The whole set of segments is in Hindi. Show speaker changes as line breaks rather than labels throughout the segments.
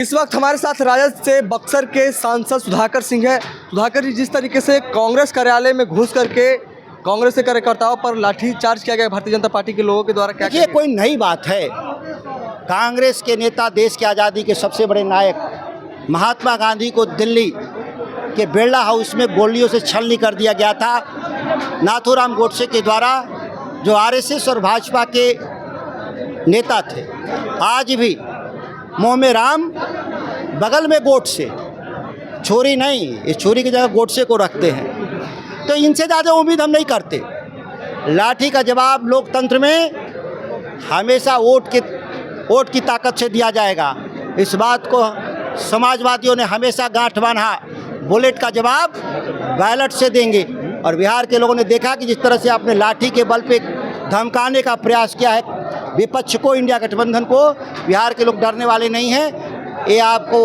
इस वक्त हमारे साथ राजद से बक्सर के सांसद सुधाकर सिंह है। सुधाकर जी, जिस तरीके से कांग्रेस कार्यालय में घुस करके कांग्रेस के कार्यकर्ताओं पर लाठीचार्ज किया गया भारतीय जनता पार्टी के लोगों के द्वारा, क्या
ये कोई नई बात है? कांग्रेस के नेता, देश की आज़ादी के सबसे बड़े नायक महात्मा गांधी को दिल्ली के बिरला हाउस में गोलियों से छलनी कर दिया गया था नाथूराम गोडसे के द्वारा, जो आरएसएस और भाजपा के नेता थे। आज भी मुँह में राम बगल में गोडसे, छोरी नहीं, इस छोरी की जगह गोडसे को रखते हैं। तो इनसे ज़्यादा उम्मीद हम नहीं करते। लाठी का जवाब लोकतंत्र में हमेशा वोट की ताकत से दिया जाएगा। इस बात को समाजवादियों ने हमेशा गांठ बांधा। बुलेट का जवाब बैलेट से देंगे। और बिहार के लोगों ने देखा कि जिस तरह से आपने लाठी के बल पे धमकाने का प्रयास किया है विपक्ष को, इंडिया गठबंधन को, बिहार के लोग डरने वाले नहीं हैं। ये आपको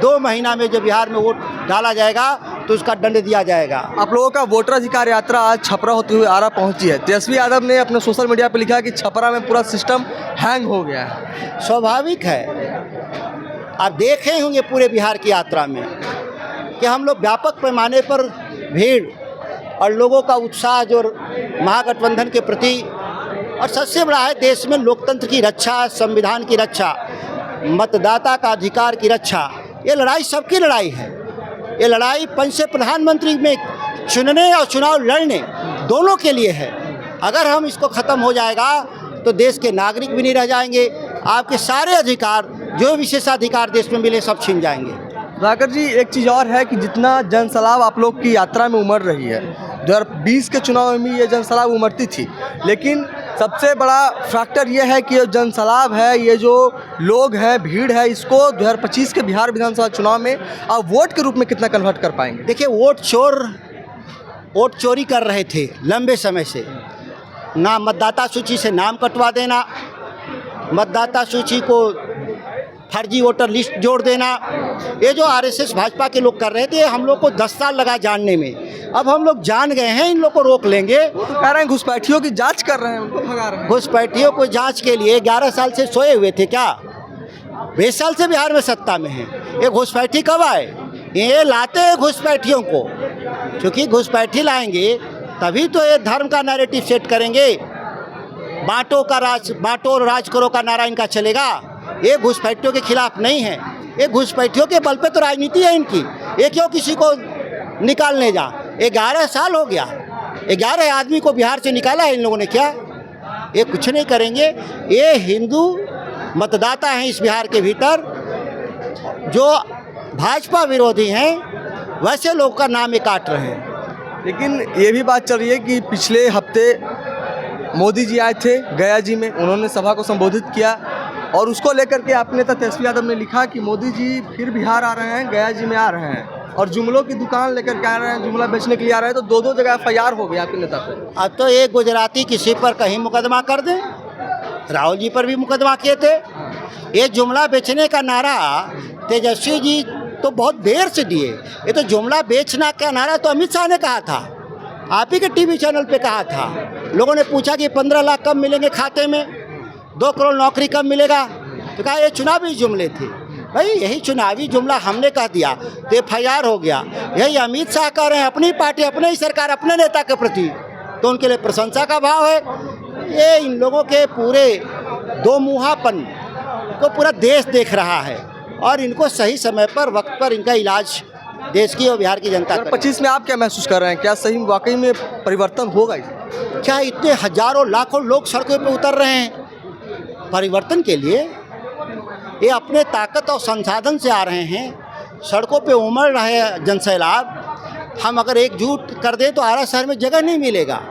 2 महीना में जब बिहार में वोट डाला जाएगा तो उसका दंड दिया जाएगा।
आप लोगों का वोटर अधिकार यात्रा आज छपरा होते हुए आरा पहुंची है। तेजस्वी यादव ने अपने सोशल मीडिया पर लिखा कि छपरा में पूरा सिस्टम हैंग हो गया है।
स्वाभाविक है। आप देखे होंगे पूरे बिहार की यात्रा में कि हम लोग व्यापक पैमाने पर भीड़ और लोगों का उत्साह जो महागठबंधन के प्रति, और सबसे बड़ा है देश में लोकतंत्र की रक्षा, संविधान की रक्षा, मतदाता का अधिकार की रक्षा। ये लड़ाई सबकी लड़ाई है। ये लड़ाई पंच से प्रधानमंत्री में चुनने और चुनाव लड़ने दोनों के लिए है। अगर हम इसको ख़त्म हो जाएगा तो देश के नागरिक भी नहीं रह जाएंगे। आपके सारे अधिकार, जो विशेषाधिकार देश में मिले, सब छीन जाएंगे।
सुधाकर जी, एक चीज़ और है कि जितना जनसलाब आप लोग की यात्रा में उमड़ रही है, 2020 के चुनाव में ये जनसलाब उमड़ती थी, लेकिन सबसे बड़ा फैक्टर ये है कि ये जनसलाब है, ये जो लोग हैं, भीड़ है, इसको 2025 के बिहार विधानसभा चुनाव में आप वोट के रूप में कितना कन्वर्ट कर पाएंगे?
देखिए, वोट चोरी कर रहे थे लंबे समय से। ना मतदाता सूची से नाम कटवा देना, मतदाता सूची को फर्जी वोटर लिस्ट जोड़ देना, ये जो आरएसएस भाजपा के लोग कर रहे थे, हम लोग को 10 साल लगा जानने में। अब हम लोग जान गए हैं, इन लोग को रोक लेंगे।
वो तो कह रहे हैं घुसपैठियों की जांच कर रहे हैं, उनको भगा रहे हैं।
घुसपैठियों को जांच के लिए 11 साल से सोए हुए थे क्या? 20 साल से बिहार में सत्ता में हैं। ये घुसपैठी कब आए? ये लाते हैं घुसपैठियों को, क्योंकि घुसपैठी लाएंगे तभी तो ये धर्म का नैरेटिव सेट करेंगे। बांटो और राज करो का नारा इनका चलेगा। ये घुसपैठियों के खिलाफ नहीं है। ये घुसपैठियों के बल पे तो राजनीति है इनकी। ये क्यों किसी को निकालने जा? 11 साल हो गया, 11 आदमी को बिहार से निकाला है इन लोगों ने। क्या ये कुछ नहीं करेंगे? ये हिंदू मतदाता हैं इस बिहार के भीतर, जो भाजपा विरोधी हैं, वैसे लोग का नाम ये काट रहे हैं।
लेकिन ये भी बात चल रही है कि पिछले हफ्ते मोदी जी आए थे गया जी में, उन्होंने सभा को संबोधित किया और उसको लेकर के आपने नेता तेजस्वी यादव ने लिखा कि मोदी जी फिर बिहार आ रहे हैं, गया जी में आ रहे हैं और जुमलों की दुकान लेकर के आ रहे हैं, जुमला बेचने के लिए आ रहे हैं। तो 2 जगह FIR हो गया आपके नेता पे।
अब तो एक गुजराती किसी पर कहीं मुकदमा कर दे। राहुल जी पर भी मुकदमा किए थे। ये जुमला बेचने का नारा तेजस्वी जी तो बहुत देर से दिए। ये तो जुमला बेचना का नारा तो अमित शाह ने कहा था, आप ही के टीवी चैनल पे कहा था। लोगों ने पूछा कि 15 लाख कब मिलेंगे खाते में, 2 करोड़ नौकरी कब मिलेगा, तो कहा ये चुनावी जुमले थे। भाई यही चुनावी जुमला हमने कह दिया तो FIR हो गया। यही अमित शाह कह रहे हैं अपनी पार्टी, अपने ही सरकार, अपने नेता के प्रति, तो उनके लिए प्रशंसा का भाव है। ये इन लोगों के पूरे दो मुहापन को पूरा देश देख रहा है और इनको सही समय पर, वक्त पर इनका इलाज देश की और बिहार की जनता कर।
25 में आप क्या महसूस कर रहे हैं? क्या सही वाकई में परिवर्तन होगा?
क्या इतने हजारों लाखों लोग सड़कों पे उतर रहे हैं परिवर्तन के लिए? ये अपने ताकत और संसाधन से आ रहे हैं, सड़कों पे उमड़ रहे हैं जनसैलाब। हम अगर एकजुट कर दें तो आरा शहर में जगह नहीं मिलेगा।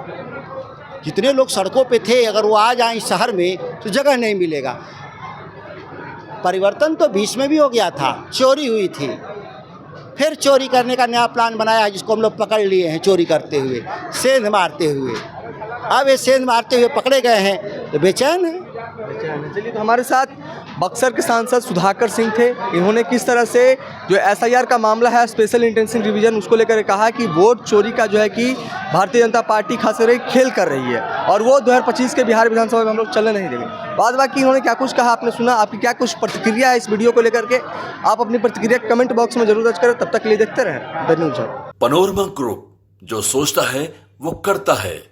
जितने लोग सड़कों पे थे, अगर वो आ जाएं शहर में तो जगह नहीं मिलेगा। परिवर्तन तो 20 में भी हो गया था, चोरी हुई थी, फिर चोरी करने का नया प्लान बनाया है, जिसको हम लोग पकड़ लिए हैं चोरी करते हुए, सेंध मारते हुए। अब ये सेंध मारते हुए पकड़े गए हैं तो बेचैन है।
चलिए, तो हमारे साथ बक्सर के सांसद सुधाकर सिंह थे। इन्होंने किस तरह से जो SIR का मामला है, स्पेशल इंटेंसिव रिवीजन, उसको लेकर कहा कि वोट चोरी का जो है कि भारतीय जनता पार्टी खास करके खेल कर रही है और वो 2025 के बिहार विधानसभा में हम लोग चलने नहीं देंगे। बाद बाकी इन्होंने क्या कुछ कहा आपने सुना। आपकी क्या कुछ प्रतिक्रिया है इस वीडियो को लेकर के, आप अपनी प्रतिक्रिया कमेंट बॉक्स में जरूर दर्ज करें। तब तक के लिए देखते रहें द न्यूज़।
पनोरमा ग्रुप, जो सोचता है वो करता है।